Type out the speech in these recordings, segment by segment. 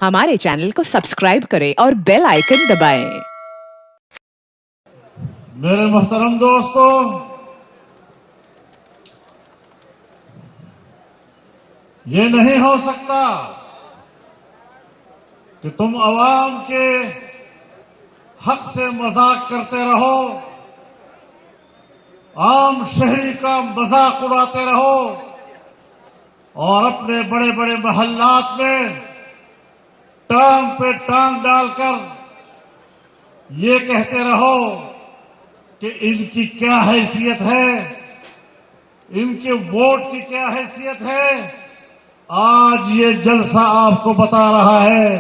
हमारे चैनल को सब्सक्राइब करें और बेल आइकन दबाएं। मेरे मोहतरम दोस्तों, ये नहीं हो सकता कि तुम अवाम के हक से मजाक करते रहो, आम शहरी का मजाक उड़ाते रहो और अपने बड़े बड़े महल्लात में टांग पे टांग डालकर ये कहते रहो कि इनकी क्या हैसियत है, इनके वोट की क्या हैसियत है। आज ये जलसा आपको बता रहा है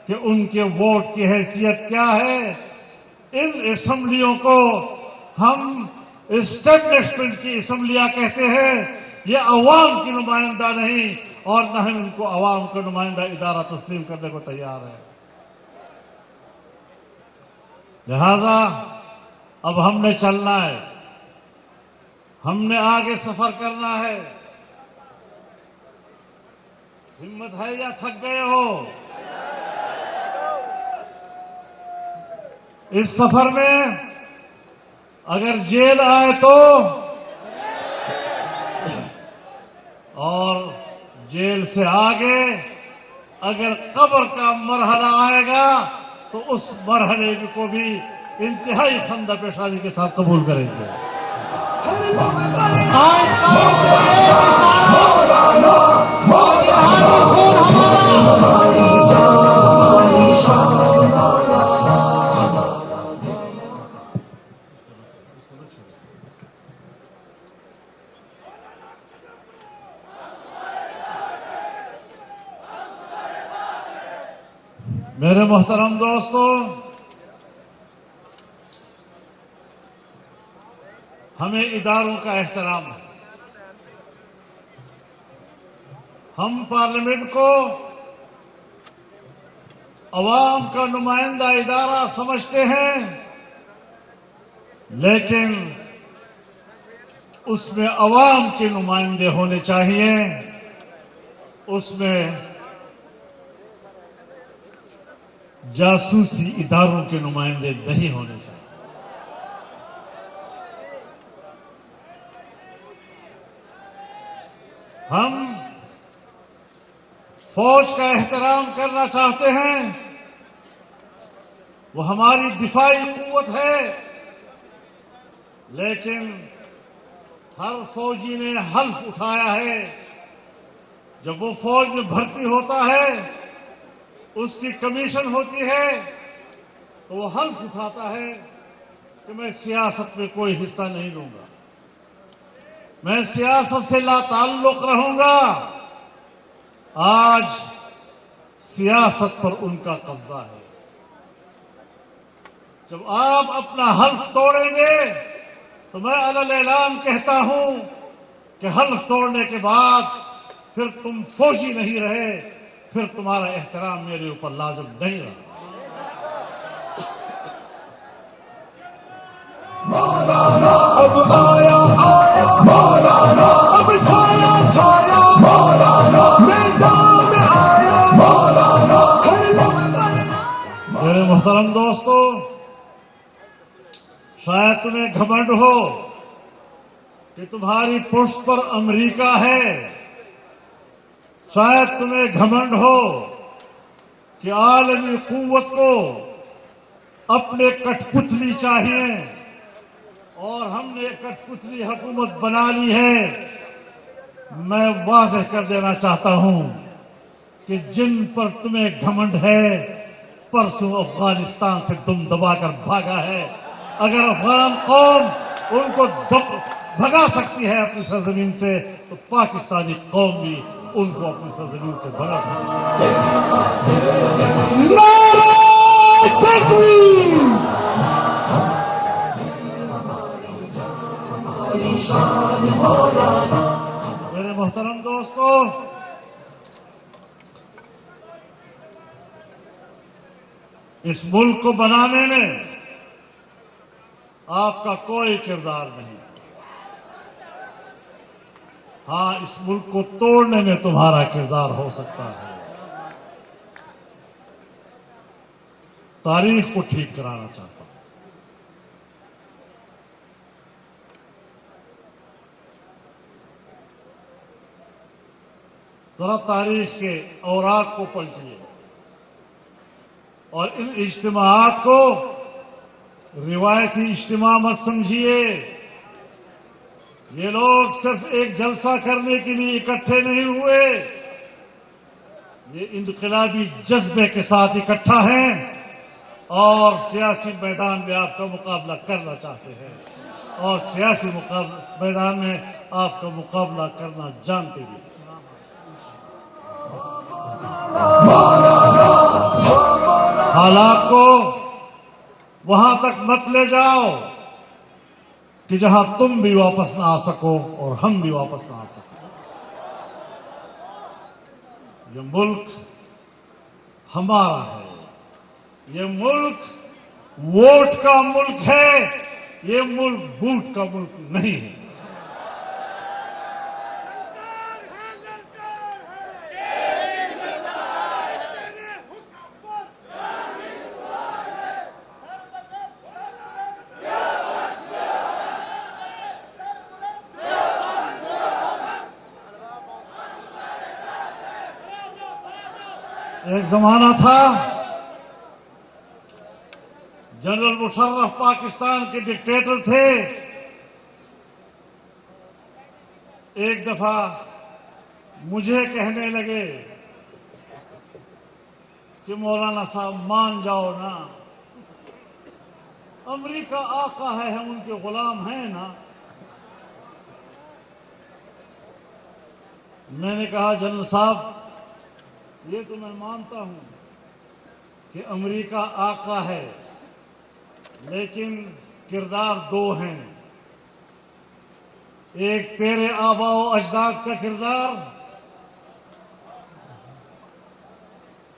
कि उनके वोट की हैसियत क्या है। इन असेंबलियों को हम एस्टेब्लिशमेंट की असेंबलियां कहते हैं। ये अवाम की नुमाइंदा नहीं और न हम इनको अवाम का नुमाइंदा इदारा तस्लीम करने को तैयार है। लिहाजा अब हमने चलना है, हमने आगे सफर करना है। हिम्मत है या थक गए हो? इस सफर में अगर जेल आए तो और जेल से आगे अगर कब्र का मरहला आएगा तो उस मरहले को भी इंतहाई खंदा पेशानी के साथ कबूल करेंगे। मेरे मोहतरम दोस्तों, हमें इदारों का एहतराम है। हम पार्लियामेंट को अवाम का नुमाइंदा इदारा समझते हैं, लेकिन उसमें अवाम के नुमाइंदे होने चाहिए, उसमें जासूसी इदारों के नुमाइंदे नहीं होने चाहिए। हम फौज का एहतराम करना चाहते हैं, वो हमारी दिफाई कुव्वत है, लेकिन हर फौजी ने हल्फ उठाया है। जब वो फौज में भर्ती होता है, उसकी कमीशन होती है, तो वो हल्फ उठाता है कि मैं सियासत में कोई हिस्सा नहीं लूंगा, मैं सियासत से लाताल्लुक रहूंगा। आज सियासत पर उनका कब्जा है। जब आप अपना हल्फ तोड़ेंगे तो मैं अलल ऐलान कहता हूं कि हल्फ तोड़ने के बाद फिर तुम फौजी नहीं रहे, फिर तुम्हारा एहतराम मेरे ऊपर लाजिम नहीं रहा। मौलाना अब आया आया, मौलाना अब छाया छाया, मौलाना मैदान में आया, मौलाना। मेरे मोहतरम दोस्तों, शायद तुम्हें घमंड हो कि तुम्हारी पुष्ट पर अमेरिका है, शायद तुम्हें घमंड हो कि आलमी कुव्वत को अपने कठपुतली चाहिए और हमने कठपुतली हुकूमत बना ली है। मैं वाज़ेह कर देना चाहता हूं कि जिन पर तुम्हें घमंड है, परसों अफगानिस्तान से दुम दबाकर भागा है। अगर अफगान कौम उनको भगा सकती है अपनी सरजमीन से, तो पाकिस्तानी कौम भी उनको अपनी सरजमीन से भगा सकती है। मेरे मोहतरम दोस्तों, इस मुल्क को बनाने में आपका कोई किरदार नहीं। हाँ, इस मुल्क को तोड़ने में तुम्हारा किरदार हो सकता है। تاریخ کو ٹھیک کرانا چاہتا ہوں. ذرا تاریخ کے اوراق کو پلٹیے اور ان اجتماعات کو روایتی اجتماع مت سمجھیے. یہ لوگ صرف ایک جلسہ کرنے کے لیے اکٹھے نہیں ہوئے، یہ انقلابی جذبے کے ساتھ اکٹھا ہیں اور سیاسی میدان میں آپ کا مقابلہ کرنا چاہتے ہیں اور سیاسی میدان میں آپ کا مقابلہ کرنا جانتے بھی ہیں. حالات کو وہاں تک مت لے جاؤ کہ جہاں تم بھی واپس نہ آ سکو اور ہم بھی واپس نہ آ سکو. یہ ملک ہمارا ہے، یہ ملک ووٹ کا ملک ہے، یہ ملک بوٹ کا ملک نہیں ہے. ایک زمانہ تھا جنرل مشرف پاکستان کے ڈکٹیٹر تھے. ایک دفعہ مجھے کہنے لگے کہ مولانا صاحب مان جاؤ نا، امریکہ آقا ہے، ہم ان کے غلام ہیں نا. میں نے کہا جنرل صاحب یہ تو میں مانتا ہوں کہ امریکہ آقا ہے، لیکن کردار دو ہیں. ایک تیرے آبا و اجداد کا کردار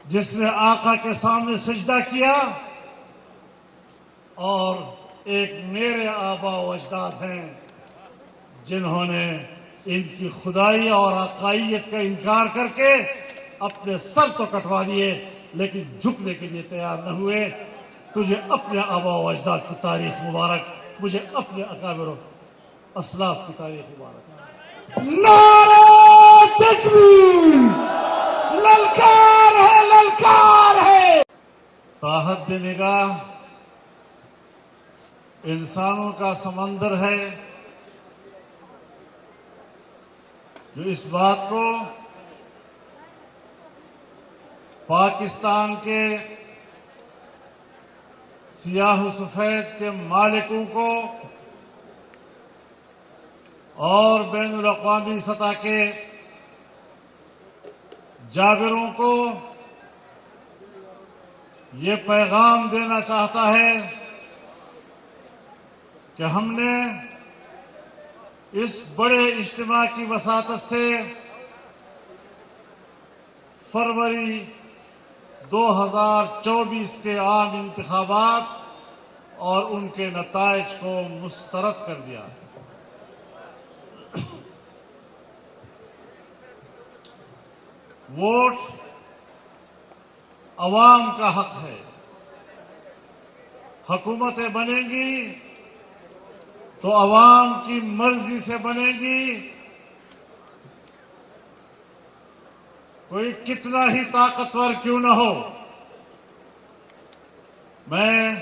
جس نے آقا کے سامنے سجدہ کیا، اور ایک میرے آبا و اجداد ہیں جنہوں نے ان کی خدائی اور آقائیت کا انکار کر کے اپنے سر تو کٹوا دیے لیکن جھکنے کے لیے تیار نہ ہوئے. تجھے اپنے آبا و اجداد کی تاریخ مبارک، مجھے اپنے اکابر و اسلاف کی تاریخ مبارک. نعرہ تکبیر، للکار ہے، للکار ہے. تاحد نگاہ انسانوں کا سمندر ہے جو اس بات کو پاکستان کے سیاہ و سفید کے مالکوں کو اور بین الاقوامی سطح کے جابروں کو یہ پیغام دینا چاہتا ہے کہ ہم نے اس بڑے اجتماع کی وساطت سے فروری 2024 کے عام انتخابات اور ان کے نتائج کو مسترد کر دیا. ووٹ عوام کا حق ہے. حکومتیں بنیں گی تو عوام کی مرضی سے بنے گی. کوئی کتنا ہی طاقتور کیوں نہ ہو، میں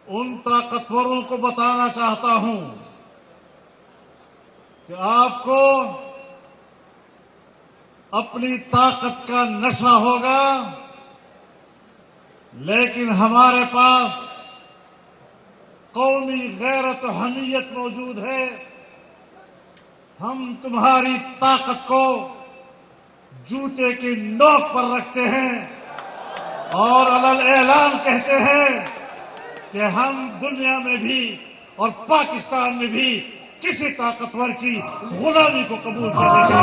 ان طاقتوروں کو بتانا چاہتا ہوں کہ آپ کو اپنی طاقت کا نشہ ہوگا، لیکن ہمارے پاس قومی غیرت و حمیت موجود ہے. ہم تمہاری طاقت کو جوتے کی نوک پر رکھتے ہیں اور علل اعلان کہتے ہیں کہ ہم دنیا میں بھی اور پاکستان میں بھی کسی طاقتور کی غلامی کو قبول کریں گے.